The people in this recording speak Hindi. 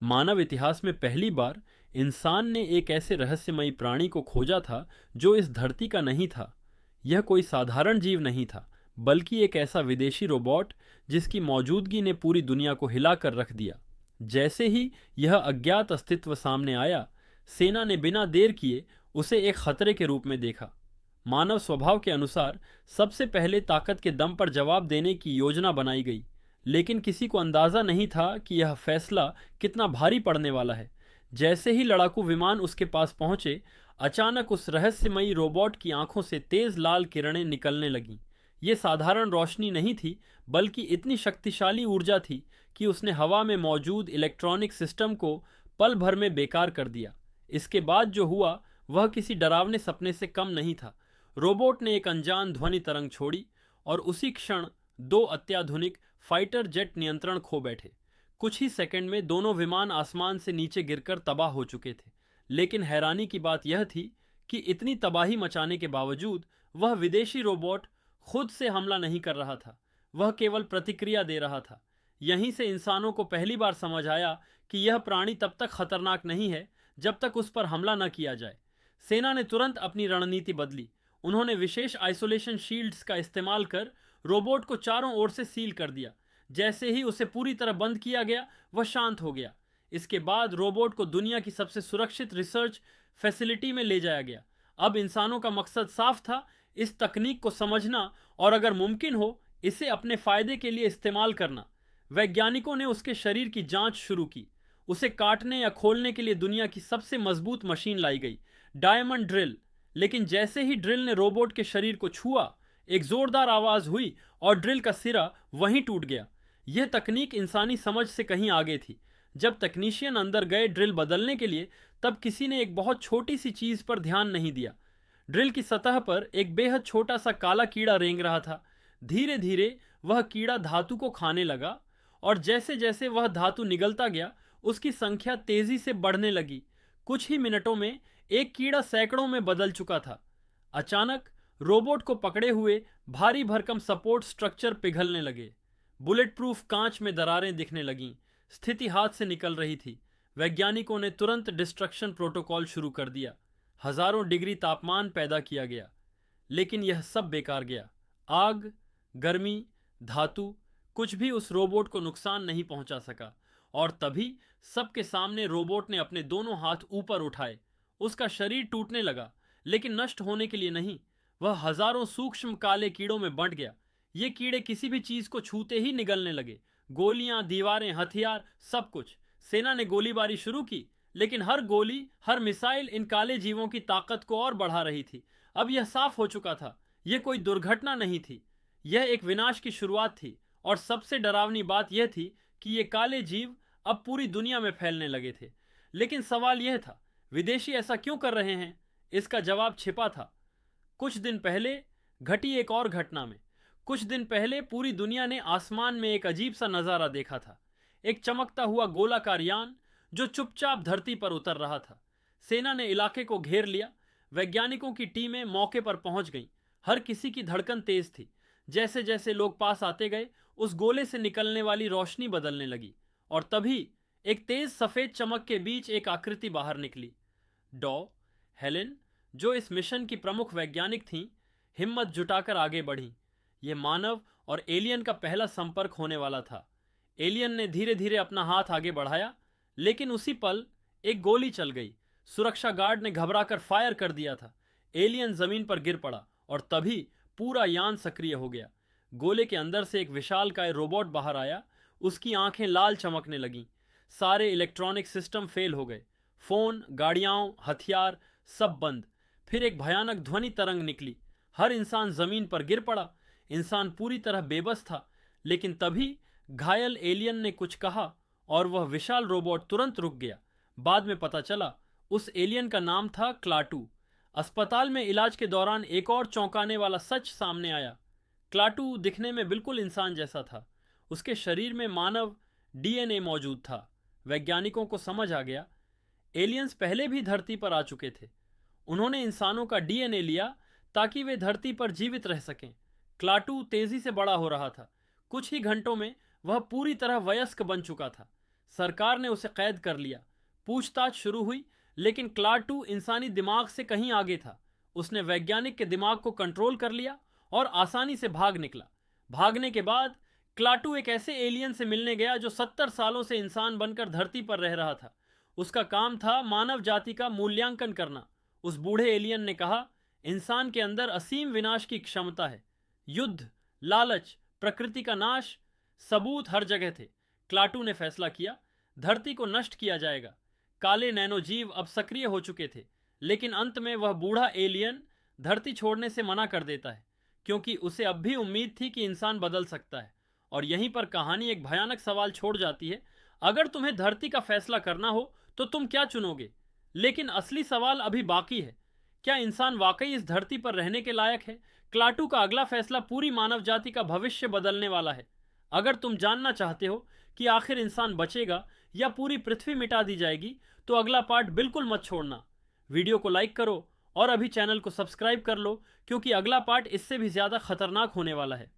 मानव इतिहास में पहली बार इंसान ने एक ऐसे रहस्यमयी प्राणी को खोजा था जो इस धरती का नहीं था। यह कोई साधारण जीव नहीं था, बल्कि एक ऐसा विदेशी रोबोट जिसकी मौजूदगी ने पूरी दुनिया को हिलाकर रख दिया। जैसे ही यह अज्ञात अस्तित्व सामने आया, सेना ने बिना देर किए उसे एक खतरे के रूप में देखा। मानव स्वभाव के अनुसार सबसे पहले ताकत के दम पर जवाब देने की योजना बनाई गई, लेकिन किसी को अंदाजा नहीं था कि यह फैसला कितना भारी पड़ने वाला है। जैसे ही लड़ाकू विमान उसके पास पहुंचे, अचानक उस रहस्यमयी रोबोट की आंखों से तेज लाल किरणें निकलने लगीं। ये साधारण रोशनी नहीं थी, बल्कि इतनी शक्तिशाली ऊर्जा थी कि उसने हवा में मौजूद इलेक्ट्रॉनिक सिस्टम को पल भर में बेकार कर दिया। इसके बाद जो हुआ वह किसी डरावने सपने से कम नहीं था। रोबोट ने एक अनजान ध्वनि तरंग छोड़ी और उसी क्षण दो अत्याधुनिक फाइटर जेट नियंत्रण खो बैठे। कुछ ही सेकंड में दोनों विमान आसमान से नीचे गिरकर तबाह हो चुके थे। लेकिन हैरानी की बात यह थी कि इतनी तबाही मचाने के बावजूद वह विदेशी रोबोट खुद से हमला नहीं कर रहा था, वह केवल प्रतिक्रिया दे रहा था। यहीं से इंसानों को पहली बार समझ आया कि यह प्राणी तब तक खतरनाक नहीं है जब तक उस पर हमला न किया जाए। सेना ने तुरंत अपनी रणनीति बदली। उन्होंने विशेष आइसोलेशन शील्ड्स का इस्तेमाल कर रोबोट को चारों ओर से सील कर दिया। जैसे ही उसे पूरी तरह बंद किया गया, वह शांत हो गया। इसके बाद रोबोट को दुनिया की सबसे सुरक्षित रिसर्च फैसिलिटी में ले जाया गया। अब इंसानों का मकसद साफ था, इस तकनीक को समझना और अगर मुमकिन हो इसे अपने फायदे के लिए इस्तेमाल करना। वैज्ञानिकों ने उसके शरीर की जांच शुरू की। उसे काटने या खोलने के लिए दुनिया की सबसे मजबूत मशीन लाई गई, डायमंड ड्रिल। लेकिन जैसे ही ड्रिल ने रोबोट के शरीर को छुआ, एक जोरदार आवाज हुई और ड्रिल का सिरा वहीं टूट गया। यह तकनीक इंसानी समझ से कहीं आगे थी। जब तकनीशियन अंदर गए ड्रिल बदलने के लिए, तब किसी ने एक बहुत छोटी सी चीज पर ध्यान नहीं दिया। ड्रिल की सतह पर एक बेहद छोटा सा काला कीड़ा रेंग रहा था। धीरे धीरे वह कीड़ा धातु को खाने लगा और जैसे जैसे वह धातु निगलता गया, उसकी संख्या तेजी से बढ़ने लगी। कुछ ही मिनटों में एक कीड़ा सैकड़ों में बदल चुका था। अचानक रोबोट को पकड़े हुए भारी भरकम सपोर्ट स्ट्रक्चर पिघलने लगे। बुलेट प्रूफ कांच में दरारें दिखने लगीं। स्थिति हाथ से निकल रही थी। वैज्ञानिकों ने तुरंत डिस्ट्रक्शन प्रोटोकॉल शुरू कर दिया। हजारों डिग्री तापमान पैदा किया गया, लेकिन यह सब बेकार गया। आग, गर्मी, धातु, कुछ भी उस रोबोट को नुकसान नहीं पहुंचा सका। और तभी सबके सामने रोबोट ने अपने दोनों हाथ ऊपर उठाए। उसका शरीर टूटने लगा, लेकिन नष्ट होने के लिए नहीं। वह हजारों सूक्ष्म काले कीड़ों में बंट गया। ये कीड़े किसी भी चीज को छूते ही निगलने लगे। गोलियां, दीवारें, हथियार, सब कुछ। सेना ने गोलीबारी शुरू की, लेकिन हर गोली, हर मिसाइल इन काले जीवों की ताकत को और बढ़ा रही थी। अब यह साफ हो चुका था, यह कोई दुर्घटना नहीं थी, यह एक विनाश की शुरुआत थी। और सबसे डरावनी बात यह थी कि ये काले जीव अब पूरी दुनिया में फैलने लगे थे। लेकिन सवाल यह था, विदेशी ऐसा क्यों कर रहे हैं? इसका जवाब छिपा था कुछ दिन पहले घटी एक और घटना में। कुछ दिन पहले पूरी दुनिया ने आसमान में एक अजीब सा नजारा देखा था। एक चमकता हुआ गोलाकार यान जो चुपचाप धरती पर उतर रहा था। सेना ने इलाके को घेर लिया। वैज्ञानिकों की टीमें मौके पर पहुंच गईं। हर किसी की धड़कन तेज थी। जैसे जैसे लोग पास आते गए, उस गोले से निकलने वाली रोशनी बदलने लगी। और तभी एक तेज सफेद चमक के बीच एक आकृति बाहर निकली। डॉ हेलेन, जो इस मिशन की प्रमुख वैज्ञानिक थीं, हिम्मत जुटाकर आगे बढ़ीं। यह मानव और एलियन का पहला संपर्क होने वाला था। एलियन ने धीरे धीरे अपना हाथ आगे बढ़ाया, लेकिन उसी पल एक गोली चल गई। सुरक्षा गार्ड ने घबराकर फायर कर दिया था। एलियन जमीन पर गिर पड़ा और तभी पूरा यान सक्रिय हो गया। गोले के अंदर से एक विशालकाय रोबोट बाहर आया। उसकी आंखें लाल चमकने लगीं। सारे इलेक्ट्रॉनिक सिस्टम फेल हो गए। फोन, गाड़ियां, हथियार, सब बंद। फिर एक भयानक ध्वनि तरंग निकली। हर इंसान जमीन पर गिर पड़ा। इंसान पूरी तरह बेबस था। लेकिन तभी घायल एलियन ने कुछ कहा और वह विशाल रोबोट तुरंत रुक गया। बाद में पता चला उस एलियन का नाम था क्लाटू। अस्पताल में इलाज के दौरान एक और चौंकाने वाला सच सामने आया। क्लाटू दिखने में बिल्कुल इंसान जैसा था। उसके शरीर में मानव डीएनए मौजूद था। वैज्ञानिकों को समझ आ गया, एलियंस पहले भी धरती पर आ चुके थे। उन्होंने इंसानों का डीएनए लिया ताकि वे धरती पर जीवित रह सकें। क्लाटू तेजी से बड़ा हो रहा था। कुछ ही घंटों में वह पूरी तरह वयस्क बन चुका था। सरकार ने उसे कैद कर लिया। पूछताछ शुरू हुई, लेकिन क्लाटू इंसानी दिमाग से कहीं आगे था। उसने वैज्ञानिक के दिमाग को कंट्रोल कर लिया और आसानी से भाग निकला। भागने के बाद क्लाटू एक ऐसे एलियन से मिलने गया जो 70 सालों से इंसान बनकर धरती पर रह रहा था। उसका काम था मानव जाति का मूल्यांकन करना। उस बूढ़े एलियन ने कहा, इंसान के अंदर असीम विनाश की क्षमता है। युद्ध, लालच, प्रकृति का नाश, सबूत हर जगह थे। क्लाटू ने फैसला किया, धरती को नष्ट किया जाएगा। काले नैनोजीव अब सक्रिय हो चुके थे, लेकिन अंत में वह बूढ़ा एलियन धरती छोड़ने से मना कर देता है, क्योंकि उसे अब भी उम्मीद थी कि इंसान बदल सकता है। और यहीं पर कहानी एक भयानक सवाल छोड़ जाती है। अगर तुम्हें धरती का फैसला करना हो तो तुम क्या चुनोगे? लेकिन असली सवाल अभी बाकी है, क्या इंसान वाकई इस धरती पर रहने के लायक है? क्लाटू का अगला फैसला पूरी मानव जाति का भविष्य बदलने वाला है। अगर तुम जानना चाहते हो कि आखिर इंसान बचेगा या पूरी पृथ्वी मिटा दी जाएगी, तो अगला पार्ट बिल्कुल मत छोड़ना। वीडियो को लाइक करो और अभी चैनल को सब्सक्राइब कर लो, क्योंकि अगला पार्ट इससे भी ज्यादा खतरनाक होने वाला है।